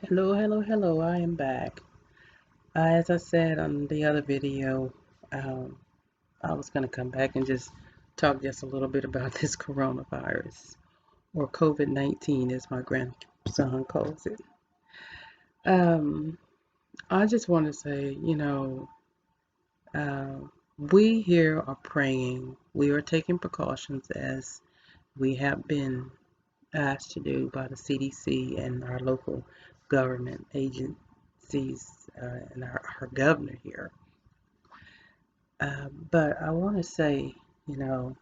Hello, hello, hello. I am back. As I said on the other video, um, I was going to come back and just talk just a little bit about this coronavirus, or COVID-19 as my grandson calls it. Um, I just want to say, uh, we here are praying. We are taking precautions as we have been asked to do by the CDC and our local government agencies and our governor here. But I want to say, you know,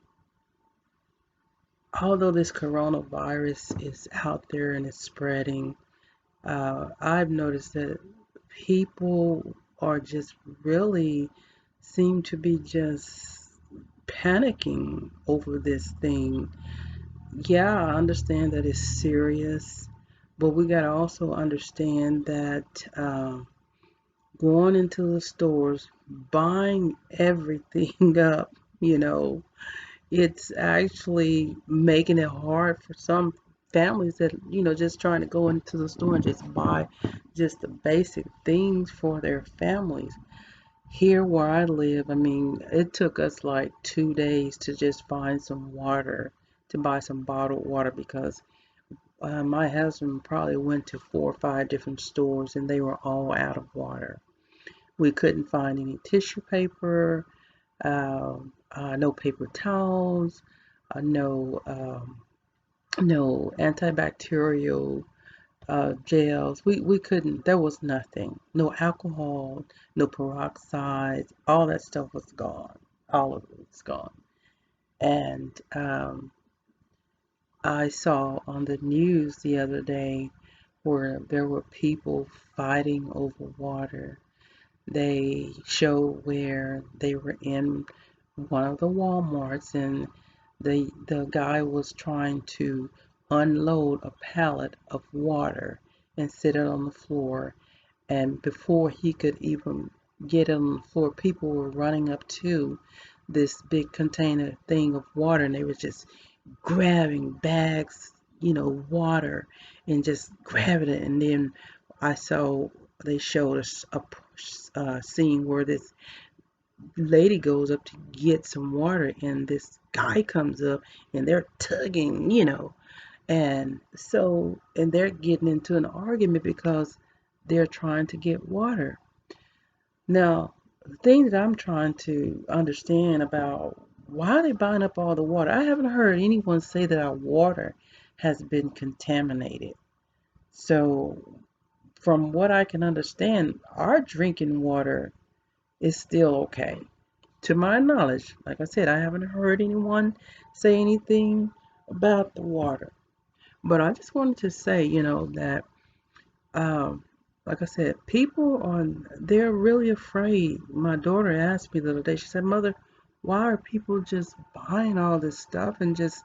although this coronavirus is out there and it's spreading, I've noticed that people are just really seem to be just panicking over this thing. Yeah, I understand that it's serious, but we got to also understand that going into the stores, buying everything up, you know, it's actually making it hard for some families that, just trying to go into the store and just buy just the basic things for their families. Here where I live, I mean, it took us like 2 days to just find some water, to buy some bottled water because my husband probably went to 4 or 5 different stores and they were all out of water. We couldn't find any tissue paper, no paper towels, no antibacterial gels. We couldn't, there was nothing. No alcohol, no peroxide, all that stuff was gone. All of it was gone. And I saw on the news the other day where there were people fighting over water. They showed where they were in one of the Walmarts and the guy was trying to unload a pallet of water and sit it on the floor, and before he could even get it on the floor, people were running up to this big container thing of water and they were just grabbing bags, water, and just grabbing it. And then I saw they showed us a scene where this lady goes up to get some water, and this guy comes up, and they're tugging, and they're getting into an argument because they're trying to get water. Now, the thing that I'm trying to understand about why are they buying up all the water? I haven't heard anyone say that our water has been contaminated. So, from what I can understand, our drinking water is still okay. To my knowledge, like I said, I haven't heard anyone say anything about the water. But I just wanted to say, that um, like I said, people they're really afraid. My daughter asked me the other day, she said, Mother, why are people just buying all this stuff and just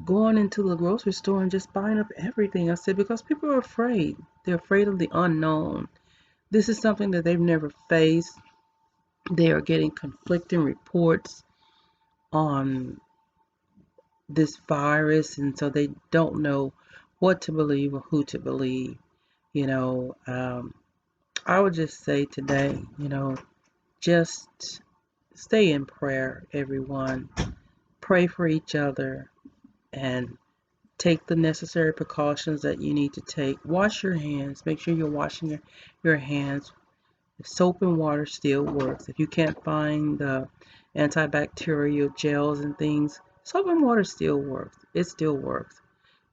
going into the grocery store and just buying up everything? I said, because people are afraid. They're afraid of the unknown. This is something that they've never faced. They are getting conflicting reports on this virus, and so they don't know what to believe or who to believe. You know, I would just say today, just stay in prayer, everyone. Pray for each other and take the necessary precautions that you need to take. Wash your hands. Make sure you're washing your hands. Soap and water still works. If you can't find the antibacterial gels and things, soap and water still works. It still works.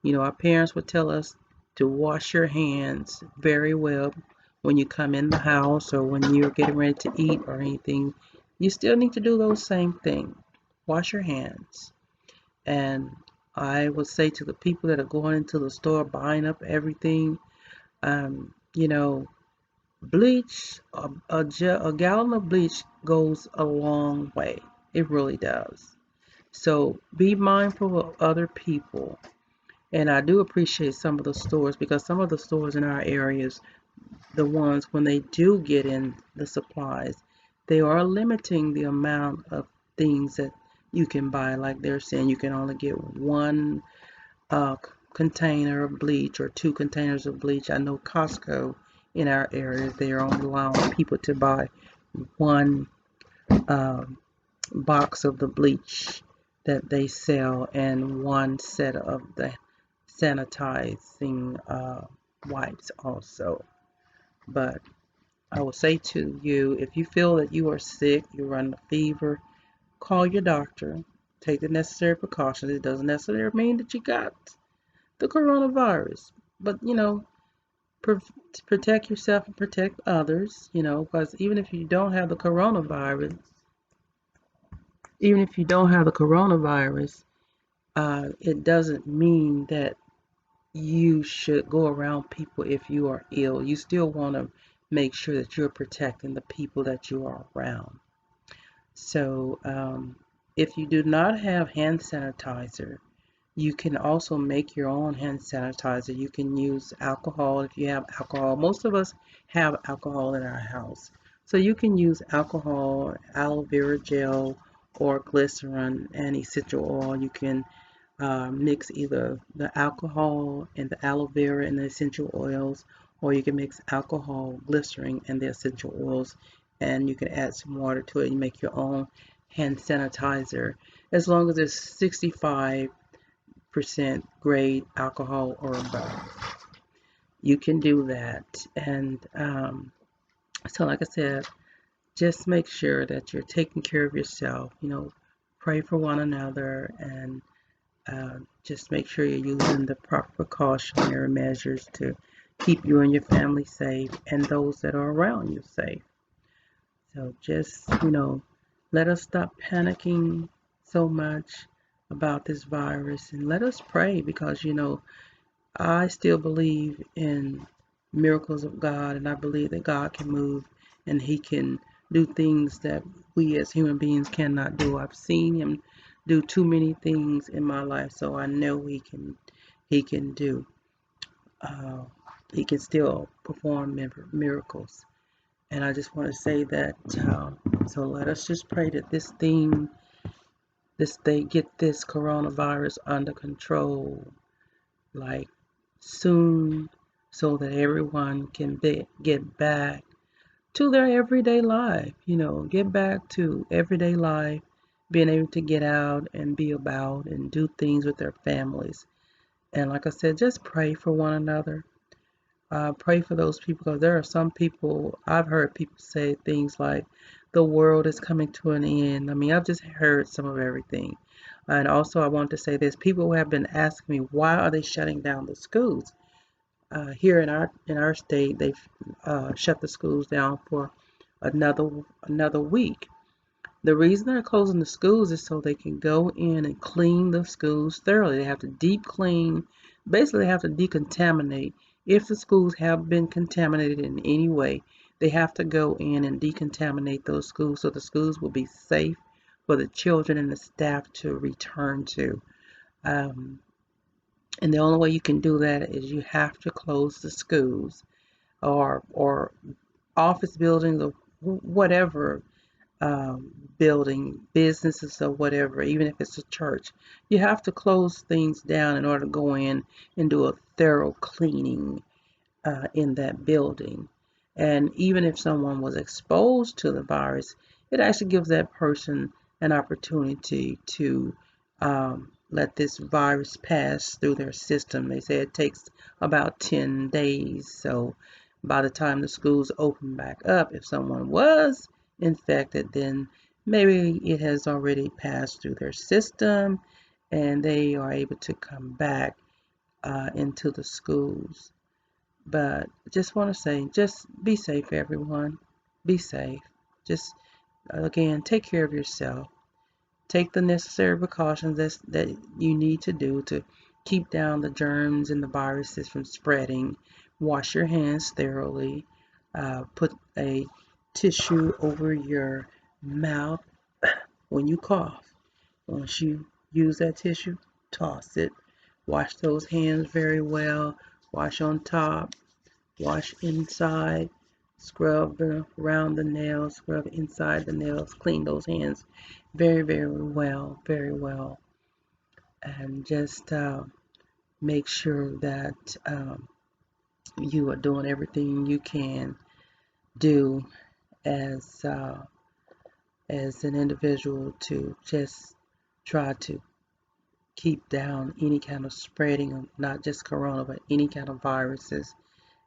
Our parents would tell us to wash your hands very well when you come in the house or when you're getting ready to eat or anything. You still need to do those same things. Wash your hands. And I would say to the people that are going into the store buying up everything, um, you know, bleach, a gallon of bleach goes a long way. It really does. So be mindful of other people. And I do appreciate some of the stores because some of the stores in our areas, the ones when they do get in the supplies, they are limiting the amount of things that you can buy. Like they're saying you can only get one container of bleach or 2 containers of bleach. I know Costco in our area, they are only allowing people to buy one um, box of the bleach that they sell and one set of the sanitizing wipes also. But I will say to you, if you feel that you are sick, you're running a fever, call your doctor, take the necessary precautions. It doesn't necessarily mean that you got the coronavirus, but pr- protect yourself and protect others, because even if you don't have the coronavirus, it doesn't mean that you should go around people if you are ill. You still want to make sure that you're protecting the people that you are around. So, if you do not have hand sanitizer, you can also make your own hand sanitizer. You can use alcohol if you have alcohol. Most of us have alcohol in our house. So you can use alcohol, aloe vera gel, or glycerin and essential oil. You can mix either the alcohol and the aloe vera and the essential oils, or you can mix alcohol, glycerin, and the essential oils, and you can add some water to it and make your own hand sanitizer as long as it's 65% grade alcohol or above. You can do that. And so, like I said, just make sure that you're taking care of yourself. Pray for one another and just make sure you're using the proper precautionary measures to keep you and your family safe and those that are around you safe. So just, let us stop panicking so much about this virus and let us pray because, I still believe in miracles of God and I believe that God can move and He can do things that we as human beings cannot do. I've seen Him do too many things in my life, so I know He can do. Uh, he can still perform miracles. And I just want to say that. So let us just pray that they get this coronavirus under control, like soon, so that everyone can get back to their everyday life. Get back to everyday life, being able to get out and be about and do things with their families. And like I said, just pray for one another. Pray for those people because there are some people, I've heard people say things like, the world is coming to an end. I mean, I've just heard some of everything. And also, I want to say this: people have been asking me, why are they shutting down the schools? Here in our state, they've shut the schools down for another week. The reason they're closing the schools is so they can go in and clean the schools thoroughly. They have to deep clean. Basically, they have to decontaminate. If the schools have been contaminated in any way, they have to go in and decontaminate those schools so the schools will be safe for the children and the staff to return to. Um, and the only way you can do that is you have to close the schools or office buildings or whatever building, businesses or whatever, even if it's a church. You have to close things down in order to go in and do a thorough cleaning in that building. And even if someone was exposed to the virus, it actually gives that person an opportunity to let this virus pass through their system. They say it takes about 10 days. So by the time the schools open back up, if someone was infected, then maybe it has already passed through their system and they are able to come back into the schools. But just want to say, just be safe, everyone. Be safe. Just, again, take care of yourself. Take the necessary precautions that you need to do to keep down the germs and the viruses from spreading. Wash your hands thoroughly. Put a tissue over your mouth when you cough. Once you use that tissue, toss it. Wash those hands very well. Wash on top, wash inside, scrub around the nails, scrub inside the nails, clean those hands very, very well, very well. And just make sure that you are doing everything you can do as an individual to just try to keep down any kind of spreading of not just corona, but any kind of viruses,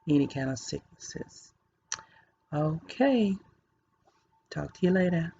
any kind of sicknesses. Okay, talk to you later.